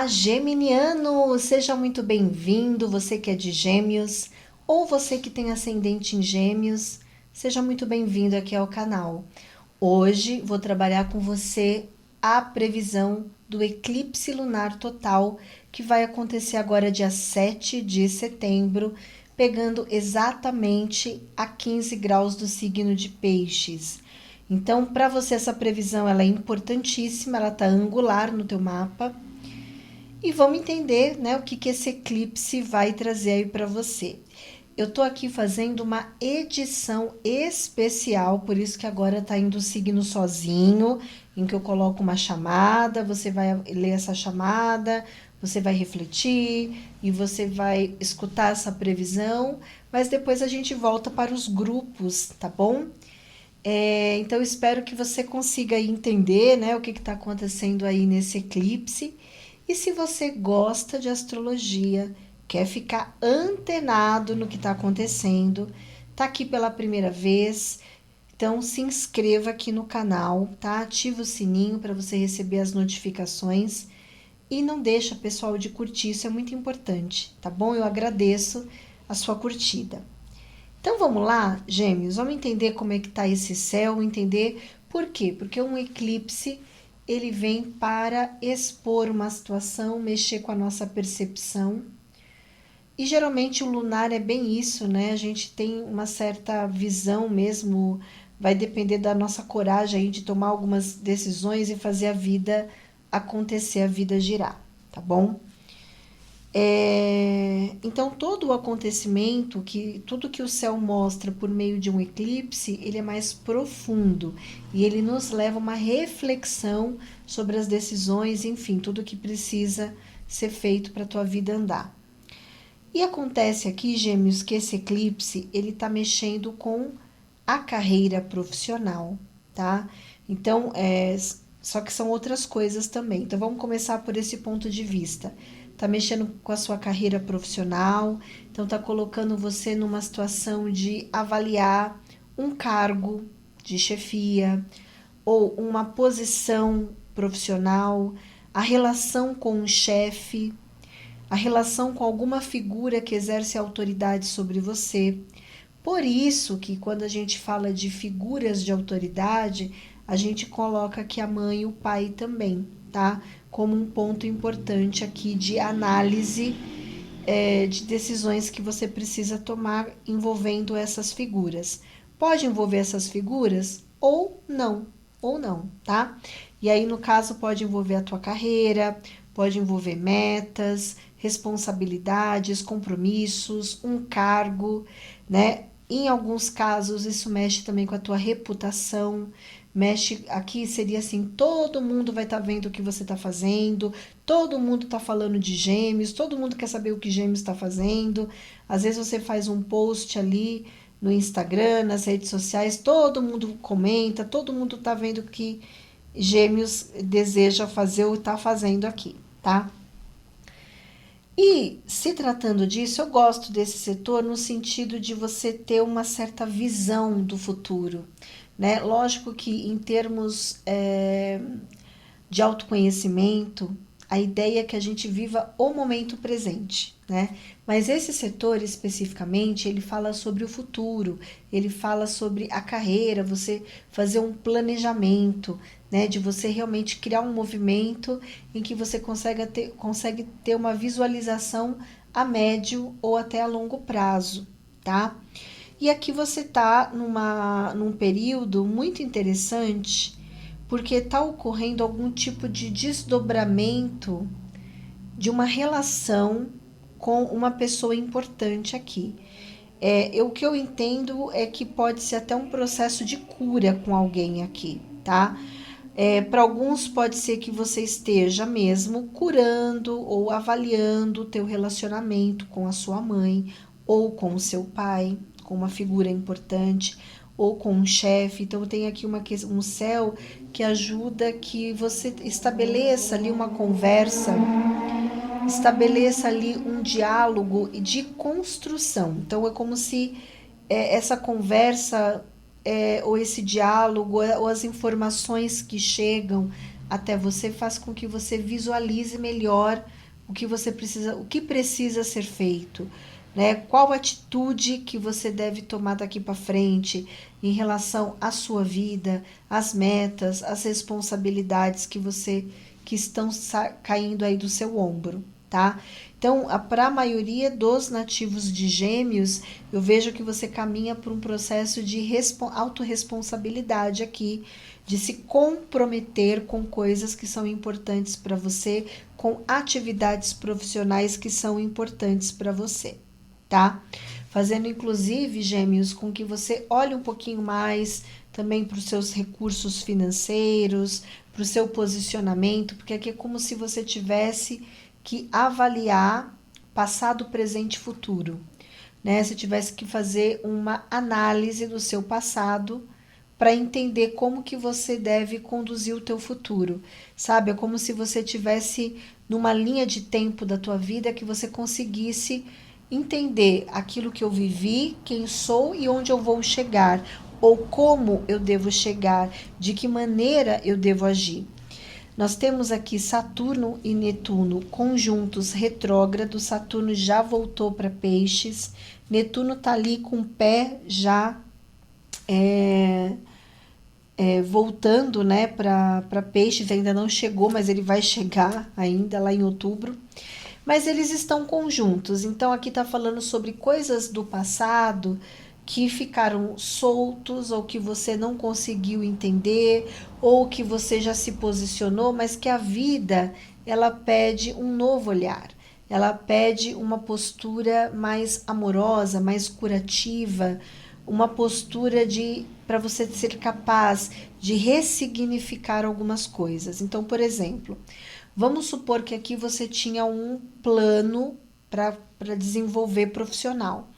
Olá, geminiano! Seja muito bem-vindo, você que é de Gêmeos ou você que tem ascendente em Gêmeos, seja muito bem-vindo aqui ao canal. Hoje vou trabalhar com você a previsão do eclipse lunar total que vai acontecer agora dia 7 de setembro, pegando exatamente a 15 graus do signo de Peixes. Então, para você essa previsão ela é importantíssima, ela está angular no teu mapa. E vamos entender, né, o que esse eclipse vai trazer aí para você. Eu tô aqui fazendo uma edição especial, por isso que agora tá indo o signo sozinho, em que eu coloco uma chamada, você vai ler essa chamada, você vai refletir e você vai escutar essa previsão, mas depois a gente volta para os grupos, tá bom? Então eu espero que você consiga entender, né, o que está acontecendo aí nesse eclipse. E se você gosta de astrologia, quer ficar antenado no que está acontecendo, tá aqui pela primeira vez, então se inscreva aqui no canal, tá? Ativa o sininho para você receber as notificações e não deixa, pessoal, de curtir, isso é muito importante, tá bom? Eu agradeço a sua curtida. Então vamos lá, Gêmeos, vamos entender como é que tá esse céu, entender por quê? Porque um eclipse ele vem para expor uma situação, mexer com a nossa percepção. E geralmente o lunar é bem isso, né? A gente tem uma certa visão mesmo, vai depender da nossa coragem aí de tomar algumas decisões e fazer a vida acontecer, a vida girar, tá bom? Então todo o acontecimento, tudo que o céu mostra por meio de um eclipse, ele é mais profundo e ele nos leva a uma reflexão sobre as decisões, enfim, tudo que precisa ser feito para a tua vida andar. E acontece aqui, Gêmeos, que esse eclipse ele está mexendo com a carreira profissional, tá? Então, só que são outras coisas também. Então vamos começar por esse ponto de vista. Tá mexendo com a sua carreira profissional, então tá colocando você numa situação de avaliar um cargo de chefia ou uma posição profissional, a relação com um chefe, a relação com alguma figura que exerce autoridade sobre você. Por isso que quando a gente fala de figuras de autoridade, a gente coloca aqui a mãe e o pai também, tá? Como um ponto importante aqui de análise de decisões que você precisa tomar envolvendo essas figuras. Pode envolver essas figuras ou não, tá? E aí, no caso, pode envolver a tua carreira, pode envolver metas, responsabilidades, compromissos, um cargo, né? Em alguns casos, isso mexe também com a tua reputação, mexe, aqui seria assim, todo mundo vai estar vendo o que você está fazendo, todo mundo está falando de Gêmeos, todo mundo quer saber o que Gêmeos está fazendo, às vezes você faz um post ali no Instagram, nas redes sociais, todo mundo comenta, todo mundo está vendo o que Gêmeos deseja fazer ou está fazendo aqui, tá? E se tratando disso, eu gosto desse setor no sentido de você ter uma certa visão do futuro, né? Lógico que em termos de autoconhecimento, a ideia é que a gente viva o momento presente, né? Mas esse setor especificamente, ele fala sobre o futuro, ele fala sobre a carreira, você fazer um planejamento, né? De você realmente criar um movimento em que você consegue ter uma visualização a médio ou até a longo prazo, tá? E aqui você está num período muito interessante, porque está ocorrendo algum tipo de desdobramento de uma relação com uma pessoa importante aqui. O que eu entendo é que pode ser até um processo de cura com alguém aqui, tá? Para alguns pode ser que você esteja mesmo curando ou avaliando o teu relacionamento com a sua mãe ou com o seu pai, com uma figura importante ou com um chefe. Então tem aqui um céu que ajuda que você estabeleça ali uma conversa, estabeleça ali um diálogo de construção. Então é como se essa conversa ou esse diálogo ou as informações que chegam até você faz com que você visualize melhor o que precisa ser feito, né? Qual atitude que você deve tomar daqui para frente em relação à sua vida, às metas, às responsabilidades que estão caindo aí do seu ombro, tá? Então, para a maioria dos nativos de Gêmeos, eu vejo que você caminha por um processo de autorresponsabilidade aqui, de se comprometer com coisas que são importantes para você, com atividades profissionais que são importantes para você, tá? Fazendo inclusive, Gêmeos, com que você olhe um pouquinho mais também para os seus recursos financeiros, para o seu posicionamento, porque aqui é como se você tivesse que avaliar passado, presente e futuro, né? Se tivesse que fazer uma análise do seu passado para entender como que você deve conduzir o teu futuro, sabe? É como se você tivesse numa linha de tempo da tua vida que você conseguisse entender aquilo que eu vivi, quem sou e onde eu vou chegar, ou como eu devo chegar, de que maneira eu devo agir. Nós temos aqui Saturno e Netuno conjuntos retrógrados. Saturno já voltou para Peixes. Netuno tá ali com o pé já voltando, né, para Peixes. Ainda não chegou, mas ele vai chegar ainda lá em outubro. Mas eles estão conjuntos. Então aqui tá falando sobre coisas do passado que ficaram soltos ou que você não conseguiu entender ou que você já se posicionou, mas que a vida ela pede um novo olhar. Ela pede uma postura mais amorosa, mais curativa, uma postura de para você ser capaz de ressignificar algumas coisas. Então, por exemplo, vamos supor que aqui você tinha um plano para desenvolver profissional.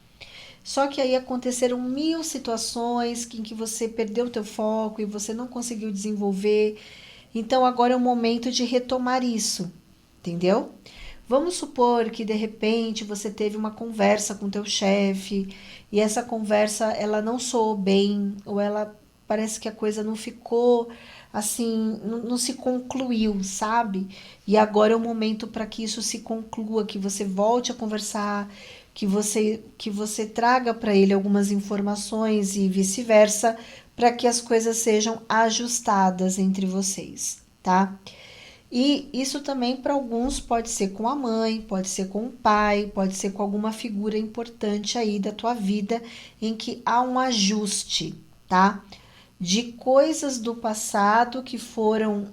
Só que aí aconteceram 1000 situações em que você perdeu o teu foco e você não conseguiu desenvolver. Então agora é o momento de retomar isso, entendeu? Vamos supor que de repente você teve uma conversa com teu chefe e essa conversa ela não soou bem ou ela parece que a coisa não ficou assim, não se concluiu, sabe? E agora é o momento para que isso se conclua, que você volte a conversar, que você traga para ele algumas informações e vice-versa, para que as coisas sejam ajustadas entre vocês, tá? E isso também para alguns pode ser com a mãe, pode ser com o pai, pode ser com alguma figura importante aí da tua vida em que há um ajuste, tá? De coisas do passado que foram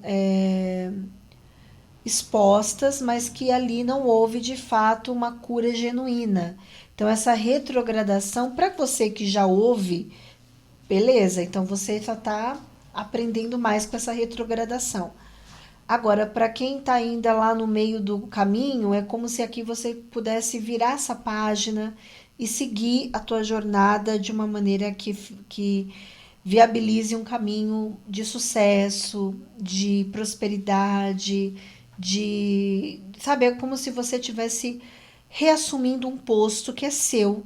expostas, mas que ali não houve de fato uma cura genuína. Então, essa retrogradação, para você que já houve, beleza, então você já está aprendendo mais com essa retrogradação. Agora, para quem está ainda lá no meio do caminho, é como se aqui você pudesse virar essa página e seguir a tua jornada de uma maneira que viabilize um caminho de sucesso, de prosperidade, sabe, é como se você tivesse reassumindo um posto que é seu,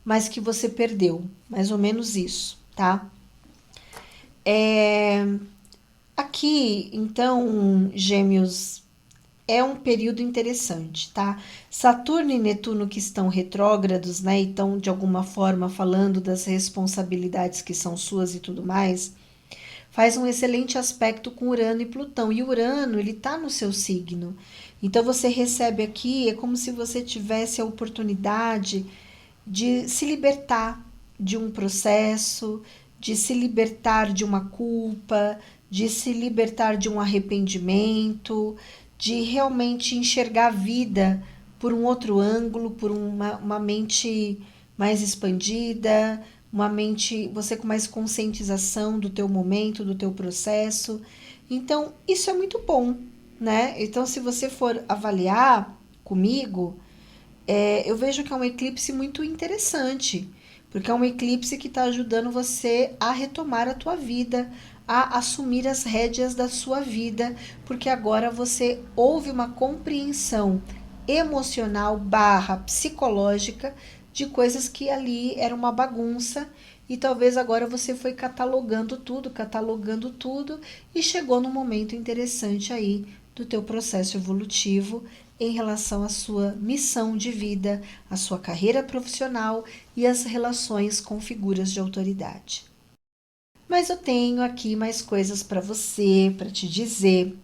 mas que você perdeu, mais ou menos isso, tá? Aqui, então, Gêmeos, é um período interessante, tá? Saturno e Netuno que estão retrógrados, né? Então, de alguma forma, falando das responsabilidades que são suas e tudo mais, faz um excelente aspecto com Urano e Plutão. E Urano, ele tá no seu signo. Então, você recebe aqui, é como se você tivesse a oportunidade de se libertar de um processo, de se libertar de uma culpa, de se libertar de um arrependimento, de realmente enxergar a vida por um outro ângulo, por uma mente mais expandida, uma mente, você com mais conscientização do teu momento, do teu processo. Então, isso é muito bom, né? Então, se você for avaliar comigo, eu vejo que é um eclipse muito interessante, porque é um eclipse que está ajudando você a retomar a tua vida, a assumir as rédeas da sua vida, porque agora você houve uma compreensão emocional barra psicológica de coisas que ali era uma bagunça e talvez agora você foi catalogando tudo e chegou num momento interessante aí do teu processo evolutivo em relação à sua missão de vida, à sua carreira profissional e às relações com figuras de autoridade. Mas eu tenho aqui mais coisas para você, para te dizer.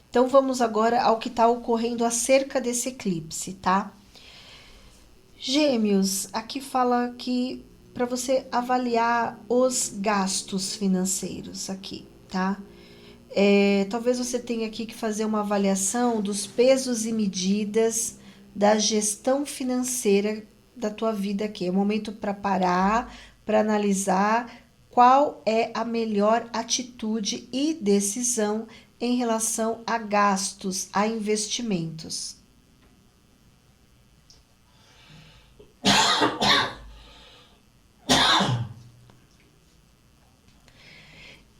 Então vamos agora ao que está ocorrendo acerca desse eclipse, tá? Gêmeos, aqui fala que para você avaliar os gastos financeiros aqui, tá? Talvez você tenha aqui que fazer uma avaliação dos pesos e medidas da gestão financeira da tua vida aqui. É o momento para parar, para analisar qual é a melhor atitude e decisão em relação a gastos, a investimentos.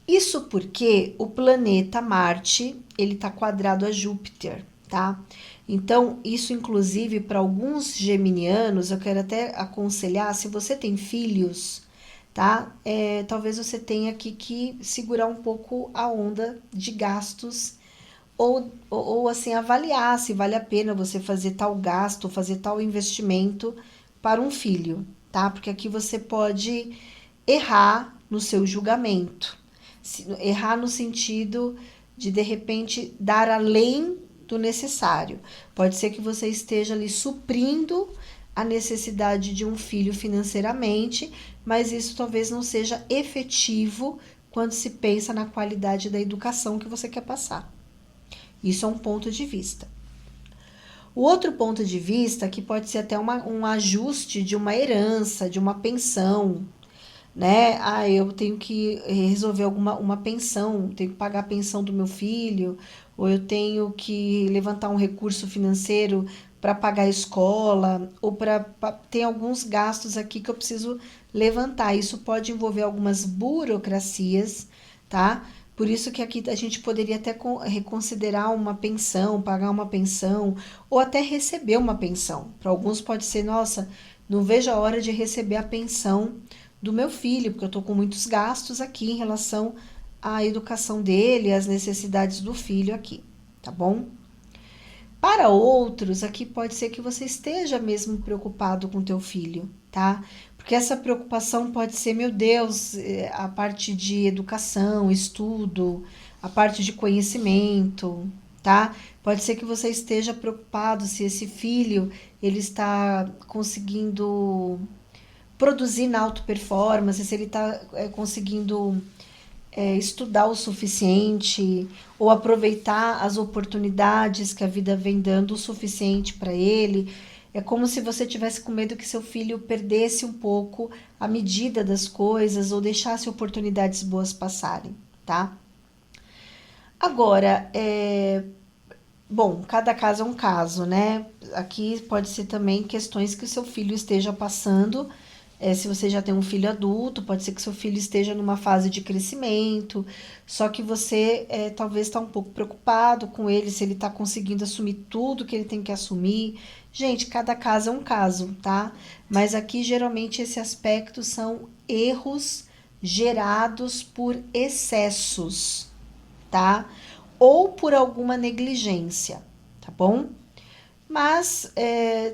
Isso porque o planeta Marte, ele tá quadrado a Júpiter, tá? Então, isso inclusive para alguns geminianos, eu quero até aconselhar, se você tem filhos, tá? Talvez você tenha aqui que segurar um pouco a onda de gastos ou assim, avaliar se vale a pena você fazer tal gasto, fazer tal investimento para um filho, tá? Porque aqui você pode errar no seu julgamento. Errar no sentido de repente, dar além do necessário. Pode ser que você esteja ali suprindo a necessidade de um filho financeiramente, mas isso talvez não seja efetivo quando se pensa na qualidade da educação que você quer passar. Isso é um ponto de vista. O outro ponto de vista, que pode ser até um ajuste de uma herança, de uma pensão, né? Eu tenho que resolver uma pensão, tenho que pagar a pensão do meu filho, ou eu tenho que levantar um recurso financeiro para pagar a escola, ou tem alguns gastos aqui que eu preciso levantar. Isso pode envolver algumas burocracias, tá? Por isso que aqui a gente poderia até reconsiderar uma pensão, pagar uma pensão, ou até receber uma pensão. Para alguns pode ser, nossa, não vejo a hora de receber a pensão do meu filho, porque eu estou com muitos gastos aqui em relação à educação dele, às necessidades do filho aqui, tá bom? Para outros, aqui pode ser que você esteja mesmo preocupado com teu filho, tá? Porque essa preocupação pode ser, meu Deus, a parte de educação, estudo, a parte de conhecimento, tá? Pode ser que você esteja preocupado se esse filho ele está conseguindo produzir na alta performance, se ele está conseguindo estudar o suficiente ou aproveitar as oportunidades que a vida vem dando o suficiente para ele. É como se você tivesse com medo que seu filho perdesse um pouco a medida das coisas ou deixasse oportunidades boas passarem, tá? Agora, bom, cada caso é um caso, né? Aqui pode ser também questões que o seu filho esteja passando. Se você já tem um filho adulto, pode ser que seu filho esteja numa fase de crescimento, só que você talvez está um pouco preocupado com ele, se ele está conseguindo assumir tudo que ele tem que assumir. Gente, cada caso é um caso, tá? Mas aqui geralmente esse aspecto são erros gerados por excessos, tá? Ou por alguma negligência, tá bom? Mas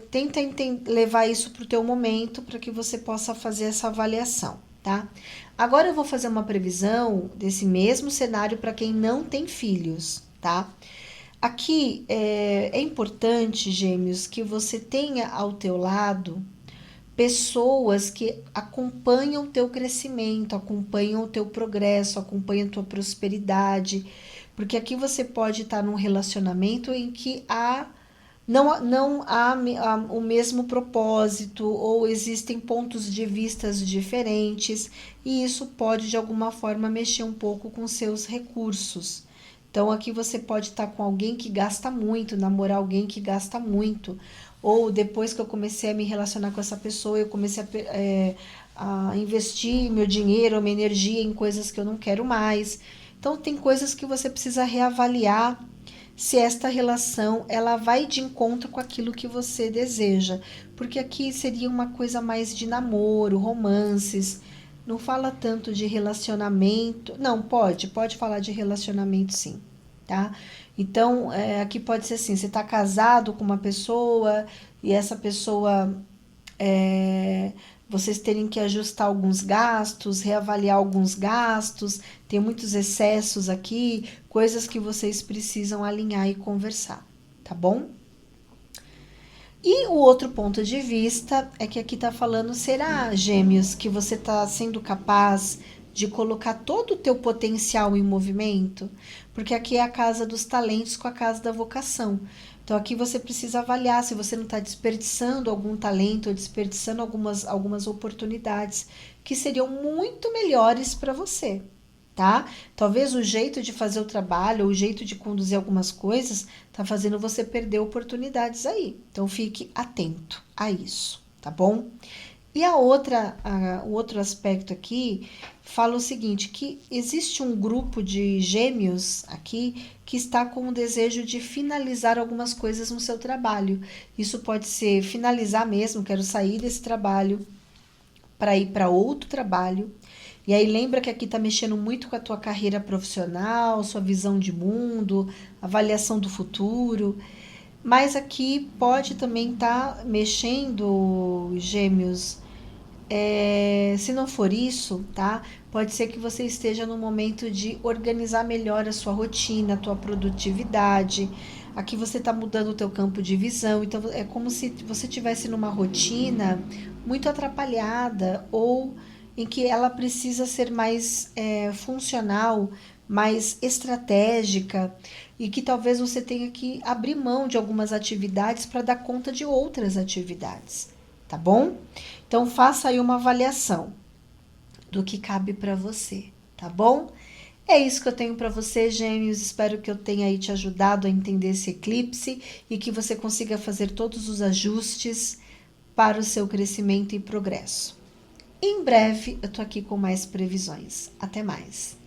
tenta levar isso para o teu momento para que você possa fazer essa avaliação, tá? Agora eu vou fazer uma previsão desse mesmo cenário para quem não tem filhos, tá? Aqui é importante, gêmeos, que você tenha ao teu lado pessoas que acompanham o teu crescimento, acompanham o teu progresso, acompanham a tua prosperidade, porque aqui você pode estar num relacionamento em que não há o mesmo propósito ou existem pontos de vistas diferentes e isso pode de alguma forma mexer um pouco com seus recursos. Então aqui você pode estar com alguém que gasta muito, namorar alguém que gasta muito, ou depois que eu comecei a me relacionar com essa pessoa, eu comecei a investir meu dinheiro, minha energia em coisas que eu não quero mais. Então tem coisas que você precisa reavaliar se esta relação ela vai de encontro com aquilo que você deseja, porque aqui seria uma coisa mais de namoro, romances, não fala tanto de relacionamento, não, pode falar de relacionamento sim, tá? Então, aqui pode ser assim, você está casado com uma pessoa e essa pessoa, vocês terem que ajustar alguns gastos, reavaliar alguns gastos, tem muitos excessos aqui, coisas que vocês precisam alinhar e conversar, tá bom? E o outro ponto de vista é que aqui está falando, será, Gêmeos, que você está sendo capaz de colocar todo o teu potencial em movimento? Porque aqui é a casa dos talentos com a casa da vocação. Então aqui você precisa avaliar se você não está desperdiçando algum talento ou desperdiçando algumas oportunidades que seriam muito melhores para você, tá? Talvez o jeito de fazer o trabalho, ou o jeito de conduzir algumas coisas, tá fazendo você perder oportunidades aí. Então fique atento a isso, tá bom? E o outro aspecto aqui fala o seguinte, que existe um grupo de gêmeos aqui que está com o desejo de finalizar algumas coisas no seu trabalho. Isso pode ser finalizar mesmo, quero sair desse trabalho para ir para outro trabalho. E aí lembra que aqui está mexendo muito com a tua carreira profissional, sua visão de mundo, avaliação do futuro. Mas aqui pode também estar mexendo, Gêmeos, se não for isso, tá? Pode ser que você esteja no momento de organizar melhor a sua rotina, a tua produtividade. Aqui você está mudando o teu campo de visão, então é como se você estivesse numa rotina muito atrapalhada ou em que ela precisa ser mais funcional, mais estratégica e que talvez você tenha que abrir mão de algumas atividades para dar conta de outras atividades, tá bom? Então faça aí uma avaliação do que cabe para você, tá bom? É isso que eu tenho para você, Gêmeos. Espero que eu tenha aí te ajudado a entender esse eclipse e que você consiga fazer todos os ajustes para o seu crescimento e progresso. Em breve eu tô aqui com mais previsões. Até mais.